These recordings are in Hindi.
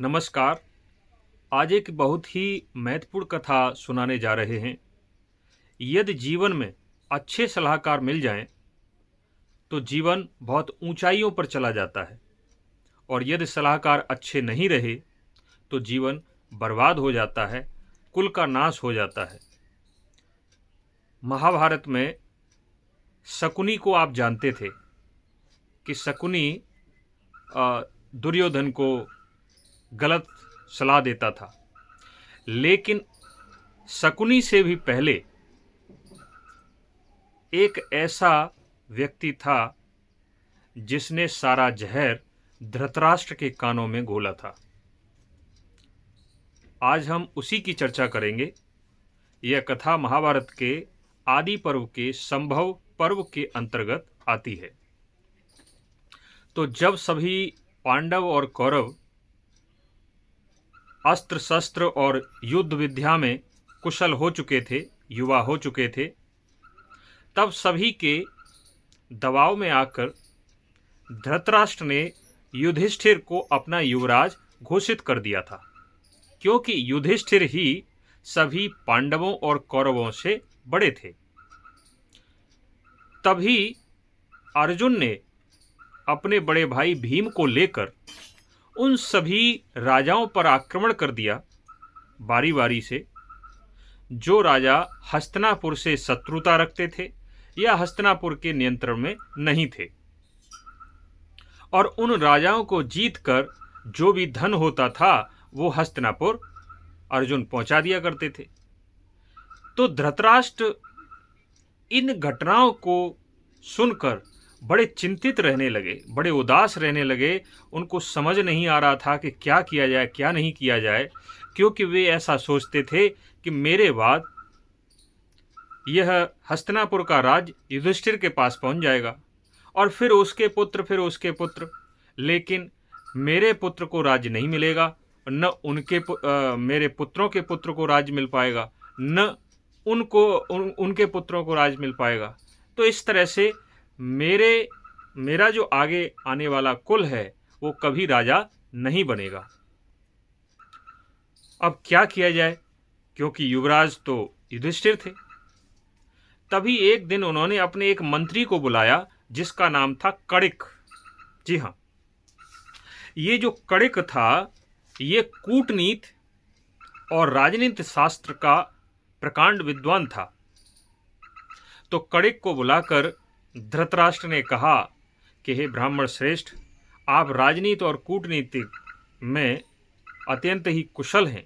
नमस्कार। आज एक बहुत ही महत्वपूर्ण कथा सुनाने जा रहे हैं। यदि जीवन में अच्छे सलाहकार मिल जाएं, तो जीवन बहुत ऊंचाइयों पर चला जाता है और यदि सलाहकार अच्छे नहीं रहे, तो जीवन बर्बाद हो जाता है, कुल का नाश हो जाता है। महाभारत में शकुनी को आप जानते थे कि शकुनी दुर्योधन को गलत सलाह देता था, लेकिन शकुनी से भी पहले एक ऐसा व्यक्ति था जिसने सारा जहर धृतराष्ट्र के कानों में घोला था। आज हम उसी की चर्चा करेंगे। यह कथा महाभारत के आदि पर्व के संभव पर्व के अंतर्गत आती है। तो जब सभी पांडव और कौरव अस्त्र शस्त्र और युद्ध विद्या में कुशल हो चुके थे, युवा हो चुके थे, तब सभी के दबाव में आकर धृतराष्ट्र ने युधिष्ठिर को अपना युवराज घोषित कर दिया था, क्योंकि युधिष्ठिर ही सभी पांडवों और कौरवों से बड़े थे। तभी अर्जुन ने अपने बड़े भाई भीम को लेकर उन सभी राजाओं पर आक्रमण कर दिया, बारी बारी से, जो राजा हस्तिनापुर से शत्रुता रखते थे या हस्तिनापुर के नियंत्रण में नहीं थे। और उन राजाओं को जीतकर जो भी धन होता था वो हस्तिनापुर अर्जुन पहुंचा दिया करते थे। तो धृतराष्ट्र इन घटनाओं को सुनकर बड़े चिंतित रहने लगे, बड़े उदास रहने लगे। उनको समझ नहीं आ रहा था कि क्या किया जाए, क्या नहीं किया जाए, क्योंकि वे ऐसा सोचते थे कि मेरे बाद यह हस्तिनापुर का राज युधिष्ठिर के पास पहुंच जाएगा और फिर उसके पुत्र, लेकिन मेरे पुत्र को राज्य नहीं मिलेगा, न मेरे पुत्रों के पुत्र को राज्य मिल पाएगा, न उनके पुत्रों को राज्य मिल पाएगा। तो इस तरह से मेरा जो आगे आने वाला कुल है वो कभी राजा नहीं बनेगा। अब क्या किया जाए, क्योंकि युवराज तो युधिष्ठिर थे। तभी एक दिन उन्होंने अपने एक मंत्री को बुलाया जिसका नाम था कणिक। जी हाँ, ये जो कणिक था, ये कूटनीति और राजनीति शास्त्र का प्रकांड विद्वान था। तो कणिक को बुलाकर धृतराष्ट्र ने कहा कि हे ब्राह्मण श्रेष्ठ, आप राजनीति और कूटनीति में अत्यंत ही कुशल हैं।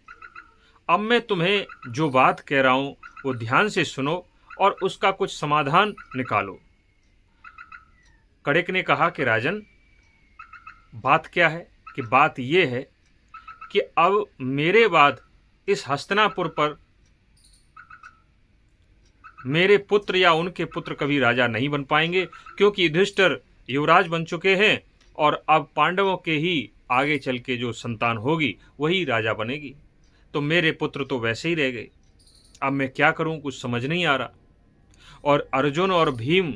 अब मैं तुम्हें जो बात कह रहा हूं वो ध्यान से सुनो और उसका कुछ समाधान निकालो। कणिक ने कहा कि राजन, बात क्या है? कि बात ये है कि अब मेरे बाद इस हस्तिनापुर पर मेरे पुत्र या उनके पुत्र कभी राजा नहीं बन पाएंगे, क्योंकि युधिष्ठिर युवराज बन चुके हैं और अब पांडवों के ही आगे चल के जो संतान होगी वही राजा बनेगी। तो मेरे पुत्र तो वैसे ही रह गए। अब मैं क्या करूं, कुछ समझ नहीं आ रहा। और अर्जुन और भीम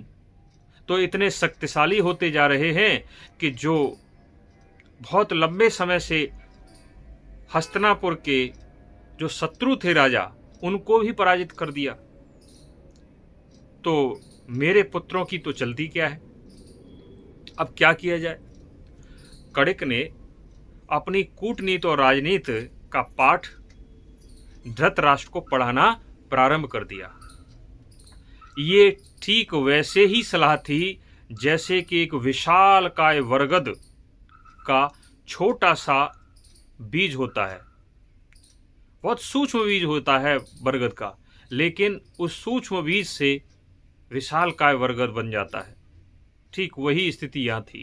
तो इतने शक्तिशाली होते जा रहे हैं कि जो बहुत लंबे समय से हस्तिनापुर के जो शत्रु थे राजा, उनको भी पराजित कर दिया। तो मेरे पुत्रों की तो चलती क्या है? अब क्या किया जाए? कणिक ने अपनी कूटनीति और राजनीति का पाठ धृतराष्ट्र को पढ़ाना प्रारंभ कर दिया। ये ठीक वैसे ही सलाह थी जैसे कि एक विशालकाय बरगद का छोटा सा बीज होता है। बहुत सूक्ष्म बीज होता है बरगद का, लेकिन उस सूक्ष्म बीज से विशालकाय बरगद बन जाता है। ठीक वही स्थिति यहां थी।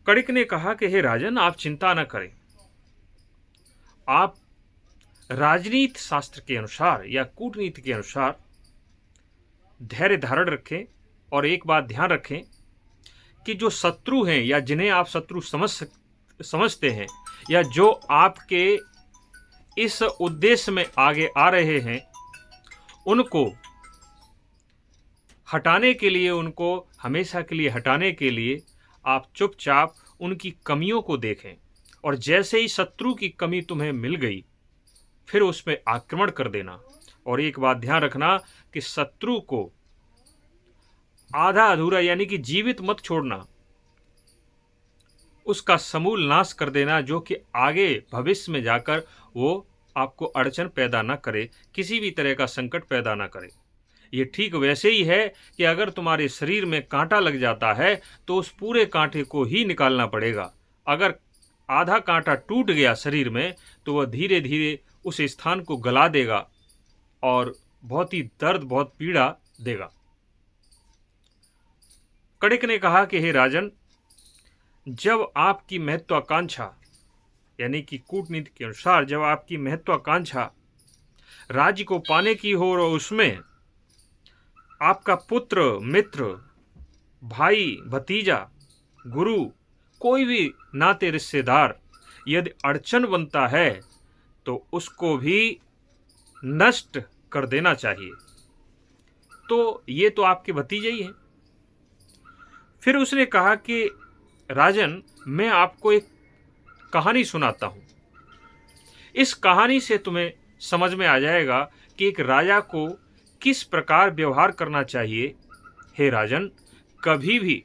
कणिक ने कहा कि हे राजन, आप चिंता न करें। आप राजनीति शास्त्र के अनुसार या कूटनीति के अनुसार धैर्य धारण रखें और एक बात ध्यान रखें कि जो शत्रु हैं या जिन्हें आप शत्रु समझते हैं या जो आपके इस उद्देश्य में आगे आ रहे हैं, उनको हटाने के लिए, उनको हमेशा के लिए हटाने के लिए आप चुपचाप उनकी कमियों को देखें और जैसे ही शत्रु की कमी तुम्हें मिल गई फिर उसमें आक्रमण कर देना। और एक बात ध्यान रखना कि शत्रु को आधा अधूरा यानी कि जीवित मत छोड़ना, उसका समूल नाश कर देना, जो कि आगे भविष्य में जाकर वो आपको अड़चन पैदा ना करे, किसी भी तरह का संकट पैदा ना करे। ये ठीक वैसे ही है कि अगर तुम्हारे शरीर में कांटा लग जाता है तो उस पूरे कांटे को ही निकालना पड़ेगा। अगर आधा कांटा टूट गया शरीर में तो वह धीरे धीरे उस स्थान को गला देगा और बहुत ही दर्द, बहुत पीड़ा देगा। कणिक ने कहा कि हे राजन, जब आपकी महत्वाकांक्षा यानी कि कूटनीति के अनुसार जब आपकी महत्वाकांक्षा राज्य को पाने की हो और उसमें आपका पुत्र, मित्र, भाई, भतीजा, गुरु, कोई भी नाते रिश्तेदार यदि अड़चन बनता है तो उसको भी नष्ट कर देना चाहिए। तो ये तो आपके भतीजे ही हैं। फिर उसने कहा कि राजन, मैं आपको एक कहानी सुनाता हूं। इस कहानी से तुम्हें समझ में आ जाएगा कि एक राजा को किस प्रकार व्यवहार करना चाहिए। हे राजन, कभी भी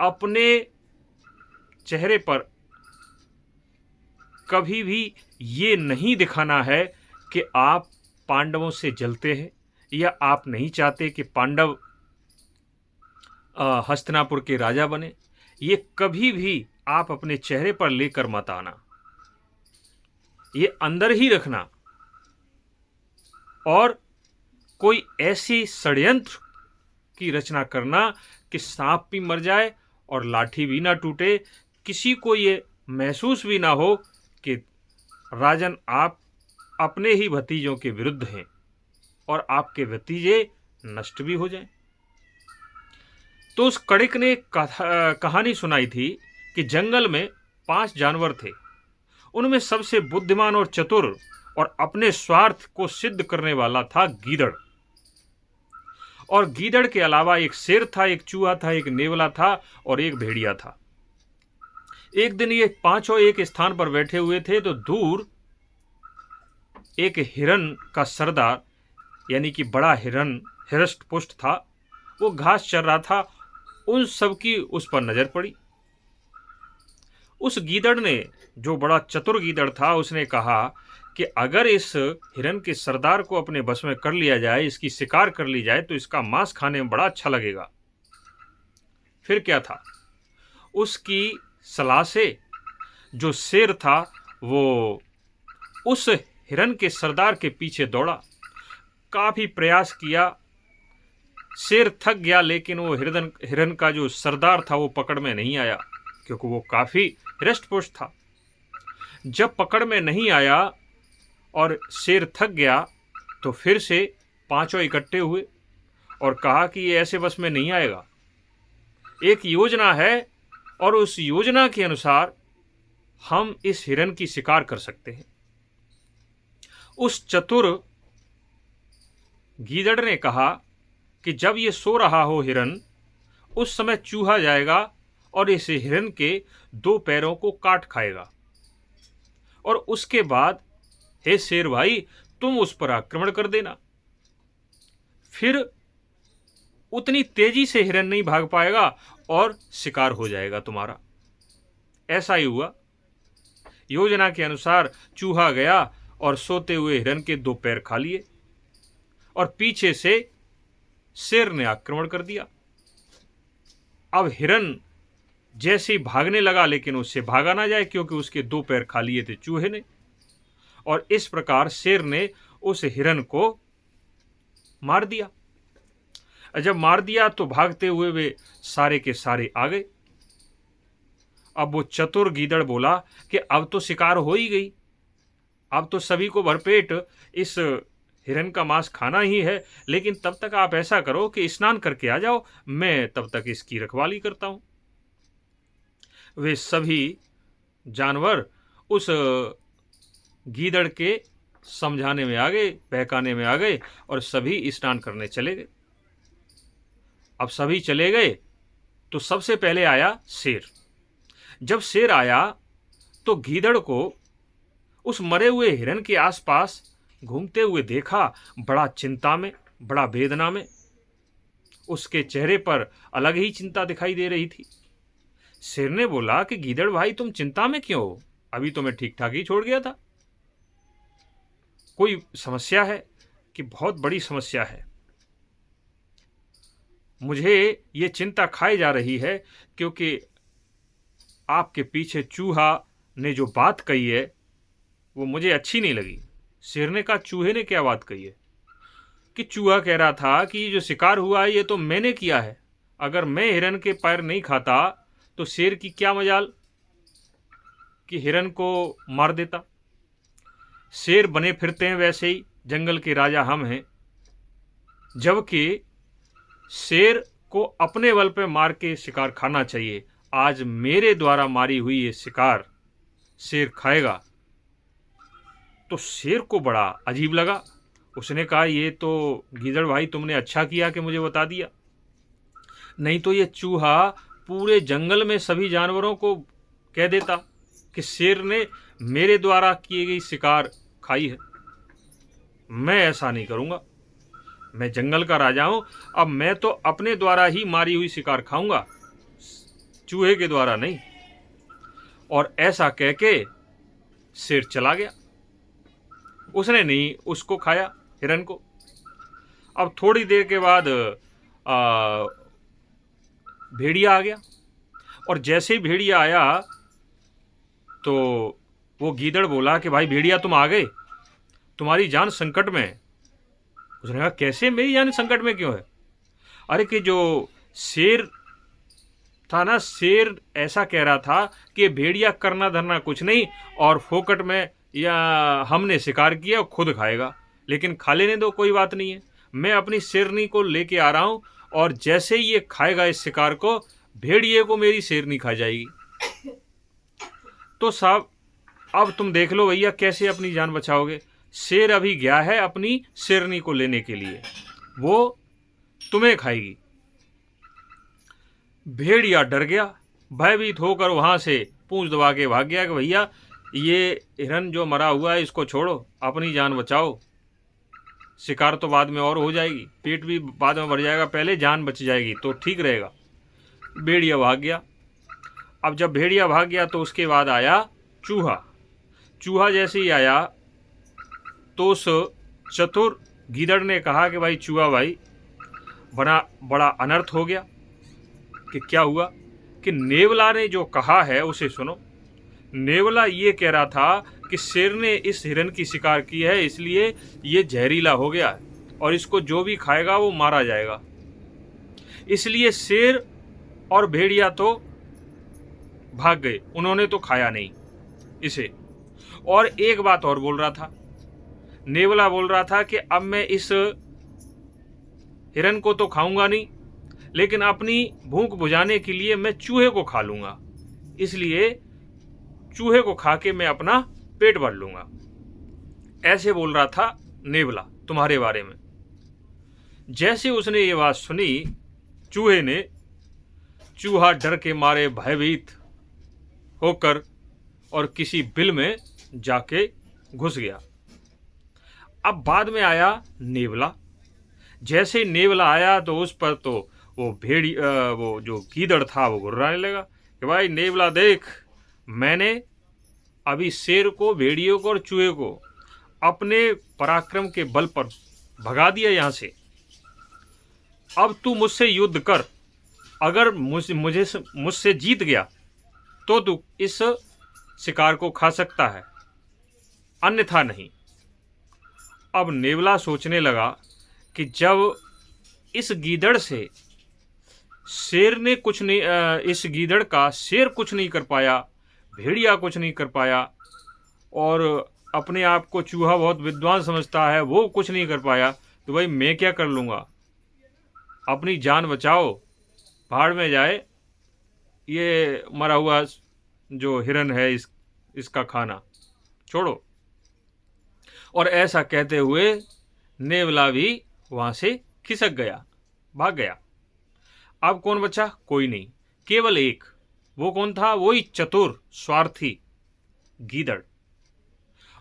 अपने चेहरे पर कभी भी ये नहीं दिखाना है कि आप पांडवों से जलते हैं या आप नहीं चाहते कि पांडव हस्तिनापुर के राजा बने। ये कभी भी आप अपने चेहरे पर लेकर मत आना, ये अंदर ही रखना। और कोई ऐसी षड्यंत्र की रचना करना कि सांप भी मर जाए और लाठी भी ना टूटे, किसी को ये महसूस भी ना हो कि राजन आप अपने ही भतीजों के विरुद्ध हैं और आपके भतीजे नष्ट भी हो जाएं। तो उस कणिक ने कहानी सुनाई थी कि जंगल में 5 जानवर थे। उनमें सबसे बुद्धिमान और चतुर और अपने स्वार्थ को सिद्ध करने वाला था गीदड़। और गीदड़ के अलावा एक शेर था, एक चूहा था, एक नेवला था और एक भेड़िया था। एक दिन ये पांचों एक स्थान पर बैठे हुए थे तो दूर एक हिरन का सरदार यानी कि बड़ा हिरन हिरष्ट पुष्ट था, वो घास चर रहा था। उन सब की उस पर नजर पड़ी। उस गीदड़ ने, जो बड़ा चतुर गीदड़ था, उसने कहा कि अगर इस हिरन के सरदार को अपने बस में कर लिया जाए, इसकी शिकार कर ली जाए तो इसका मांस खाने में बड़ा अच्छा लगेगा। फिर क्या था, उसकी सलाह से जो शेर था वो उस हिरन के सरदार के पीछे दौड़ा। काफी प्रयास किया, शेर थक गया, लेकिन वो हिरन का जो सरदार था वो पकड़ में नहीं आया क्योंकि वो काफी हृष्ट-पुष्ट था। जब पकड़ में नहीं आया और शेर थक गया तो फिर से पांचों इकट्ठे हुए और कहा कि ये ऐसे बस में नहीं आएगा, एक योजना है और उस योजना के अनुसार हम इस हिरन की शिकार कर सकते हैं। उस चतुर गीदड़ ने कहा कि जब ये सो रहा हो हिरन, उस समय चूहा जाएगा और इस हिरन के 2 पैरों को काट खाएगा और उसके बाद हे शेर भाई, तुम उस पर आक्रमण कर देना। फिर उतनी तेजी से हिरन नहीं भाग पाएगा और शिकार हो जाएगा तुम्हारा। ऐसा ही हुआ। योजना के अनुसार चूहा गया और सोते हुए हिरन के 2 पैर खा लिए और पीछे से शेर ने आक्रमण कर दिया। अब हिरन जैसे ही भागने लगा, लेकिन उससे भागा ना जाए क्योंकि उसके 2 पैर खा लिए थे चूहे ने। और इस प्रकार शेर ने उस हिरन को मार दिया। जब मार दिया तो भागते हुए वे सारे के सारे आ गए। अब वो चतुर गीदड़ बोला कि अब तो शिकार हो ही गई, अब तो सभी को भरपेट इस हिरन का मांस खाना ही है, लेकिन तब तक आप ऐसा करो कि स्नान करके आ जाओ, मैं तब तक इसकी रखवाली करता हूं। वे सभी जानवर उस गीदड़ के समझाने में आ गए, बहकाने में आ गए और सभी स्नान करने चले गए। अब सभी चले गए तो सबसे पहले आया शेर। जब शेर आया तो गीदड़ को उस मरे हुए हिरन के आसपास घूमते हुए देखा, बड़ा चिंता में, बड़ा वेदना में। उसके चेहरे पर अलग ही चिंता दिखाई दे रही थी। शेर ने बोला कि गीदड़ भाई, तुम चिंता में क्यों हो? अभी तो मैं ठीक ठाक ही छोड़ गया था। कोई समस्या है? कि बहुत बड़ी समस्या है। मुझे ये चिंता खाई जा रही है क्योंकि आपके पीछे चूहा ने जो बात कही है वो मुझे अच्छी नहीं लगी। शेर ने कहा, चूहे ने क्या बात कही है? कि चूहा कह रहा था कि ये जो शिकार हुआ है ये तो मैंने किया है। अगर मैं हिरन के पैर नहीं खाता तो शेर की क्या मजाल कि हिरन को मार देता। शेर बने फिरते हैं वैसे ही, जंगल के राजा हम हैं, जबकि शेर को अपने बल पे मार के शिकार खाना चाहिए। आज मेरे द्वारा मारी हुई ये शिकार शेर खाएगा। तो शेर को बड़ा अजीब लगा। उसने कहा, ये तो गीदड़ भाई तुमने अच्छा किया कि मुझे बता दिया, नहीं तो ये चूहा पूरे जंगल में सभी जानवरों को कह देता कि शेर ने मेरे द्वारा की गई शिकार खाई है। मैं ऐसा नहीं करूंगा, मैं जंगल का राजा हूं, अब मैं तो अपने द्वारा ही मारी हुई शिकार खाऊंगा, चूहे के द्वारा नहीं। और ऐसा कह के शेर चला गया। उसने नहीं उसको खाया, हिरन को। अब थोड़ी देर के बाद भेड़िया आ गया, और जैसे ही भेड़िया आया तो वो गीदड़ बोला कि भाई भेड़िया, तुम आ गए, तुम्हारी जान संकट में है। उसने कहा, कैसे मेरी जान संकट में क्यों है? अरे कि जो शेर था ना, शेर ऐसा कह रहा था कि भेड़िया करना धरना कुछ नहीं, और फोकट में या हमने शिकार किया खुद खाएगा, लेकिन खा लेने दो, कोई बात नहीं है। मैं अपनी शेरनी को लेके आ रहा हूं, और जैसे ही ये खाएगा इस शिकार को, भेड़िए को मेरी शेरनी खा जाएगी। तो साहब अब तुम देख लो भैया कैसे अपनी जान बचाओगे। शेर अभी गया है अपनी शेरनी को लेने के लिए, वो तुम्हें खाएगी। भेड़िया डर गया, भयभीत होकर वहां से पूंछ दबा के भाग गया कि भैया ये हिरन जो मरा हुआ है इसको छोड़ो, अपनी जान बचाओ। शिकार तो बाद में और हो जाएगी, पेट भी बाद में भर जाएगा, पहले जान बच जाएगी तो ठीक रहेगा। भेड़िया भाग गया। अब जब भेड़िया भाग गया तो उसके बाद आया चूहा। चूहा जैसे ही आया तो उस चतुर गीदड़ ने कहा कि भाई चूहा भाई, बड़ा अनर्थ हो गया। कि क्या हुआ? कि नेवला ने जो कहा है उसे सुनो। नेवला ये कह रहा था कि शेर ने इस हिरन की शिकार की है, इसलिए ये जहरीला हो गया है और इसको जो भी खाएगा वो मारा जाएगा। इसलिए शेर और भेड़िया तो भाग गए, उन्होंने तो खाया नहीं इसे। और एक बात और बोल रहा था, नेवला बोल रहा था कि अब मैं इस हिरन को तो खाऊंगा नहीं, लेकिन अपनी भूख बुझाने के लिए मैं चूहे को खा लूंगा, इसलिए चूहे को खा के मैं अपना पेट भर लूंगा। ऐसे बोल रहा था नेवला तुम्हारे बारे में। जैसे उसने ये बात सुनी, चूहा डर के मारे भयभीत होकर और किसी बिल में जाके घुस गया। अब बाद में आया नेवला। जैसे नेवला आया तो उस पर तो वो जो गीदड़ था वो गुर्राने लगा कि भाई नेवला देख, मैंने अभी शेर को, भेड़ियों को और चूहे को अपने पराक्रम के बल पर भगा दिया यहाँ से। अब तू मुझसे युद्ध कर, अगर मुझसे जीत गया तो तू इस शिकार को खा सकता है, अन्यथा नहीं। अब नेवला सोचने लगा कि जब इस गीदड़ से शेर ने कुछ नहीं, इस गीदड़ का शेर कुछ नहीं कर पाया, भेड़िया कुछ नहीं कर पाया, और अपने आप को चूहा बहुत विद्वान समझता है, वो कुछ नहीं कर पाया, तो भाई मैं क्या कर लूँगा। अपनी जान बचाओ, भाड़ में जाए, ये मरा हुआ जो हिरन है इसका खाना छोड़ो। और ऐसा कहते हुए नेवला भी वहाँ से खिसक गया, भाग गया। अब कौन बचा? कोई नहीं, केवल एक। वो कौन था? वही चतुर स्वार्थी गीदड़,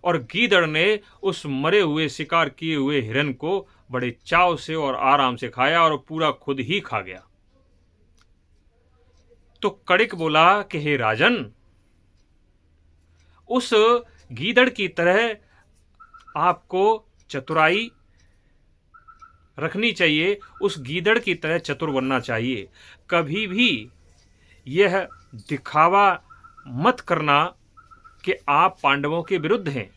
और गीदड़ ने उस मरे हुए शिकार किए हुए हिरन को बड़े चाव से और आराम से खाया और पूरा खुद ही खा गया। तो कड़िक बोला कि हे राजन, उस गीदड़ की तरह आपको चतुराई रखनी चाहिए, उस गीदड़ की तरह चतुर बनना चाहिए। कभी भी यह दिखावा मत करना कि आप पांडवों के विरुद्ध हैं,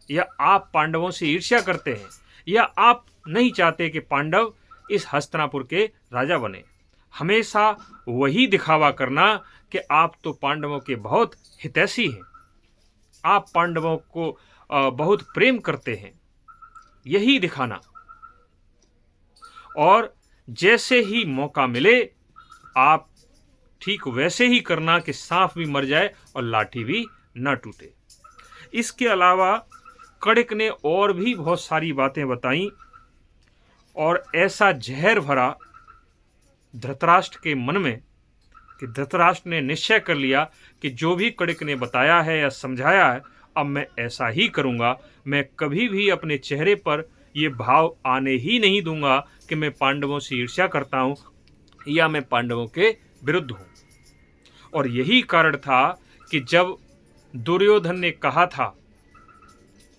या आप पांडवों से ईर्ष्या करते हैं, या आप नहीं चाहते कि पांडव इस हस्तिनापुर के राजा बने। हमेशा वही दिखावा करना कि आप तो पांडवों के बहुत हितैषी हैं, आप पांडवों को बहुत प्रेम करते हैं, यही दिखाना। और जैसे ही मौका मिले आप ठीक वैसे ही करना कि सांप भी मर जाए और लाठी भी न टूटे। इसके अलावा कड़िक ने और भी बहुत सारी बातें बताई, और ऐसा जहर भरा धृतराष्ट्र के मन में कि धृतराष्ट्र ने निश्चय कर लिया कि जो भी कड़िक ने बताया है या समझाया है, अब मैं ऐसा ही करूंगा। मैं कभी भी अपने चेहरे पर ये भाव आने ही नहीं दूंगा कि मैं पांडवों से ईर्ष्या करता हूं या मैं पांडवों के विरुद्ध हूं। और यही कारण था कि जब दुर्योधन ने कहा था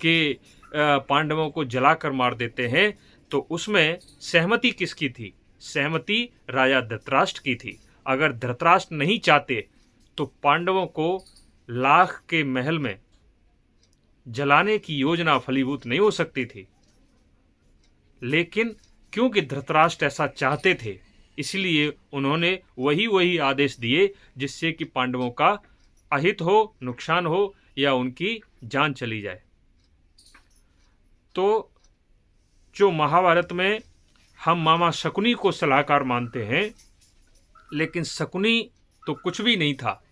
कि पांडवों को जलाकर मार देते हैं, तो उसमें सहमति किसकी थी? सहमति राजा धृतराष्ट्र की थी। अगर धृतराष्ट्र नहीं चाहते तो पांडवों को लाख के महल में जलाने की योजना फलीभूत नहीं हो सकती थी। लेकिन क्योंकि धृतराष्ट्र ऐसा चाहते थे, इसलिए उन्होंने वही आदेश दिए जिससे कि पांडवों का अहित हो, नुकसान हो या उनकी जान चली जाए। तो जो महाभारत में हम मामा शकुनी को सलाहकार मानते हैं, लेकिन शकुनी तो कुछ भी नहीं था।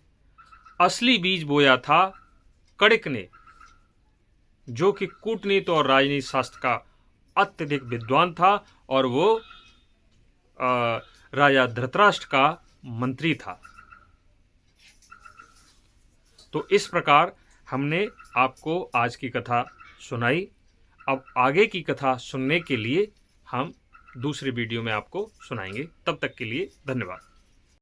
असली बीज बोया था कड़िक ने, जो कि कूटनीति और राजनीति शास्त्र का अत्यधिक विद्वान था, और वो राजा धृतराष्ट्र का मंत्री था। तो इस प्रकार हमने आपको आज की कथा सुनाई। अब आगे की कथा सुनने के लिए हम दूसरे वीडियो में आपको सुनाएंगे। तब तक के लिए धन्यवाद।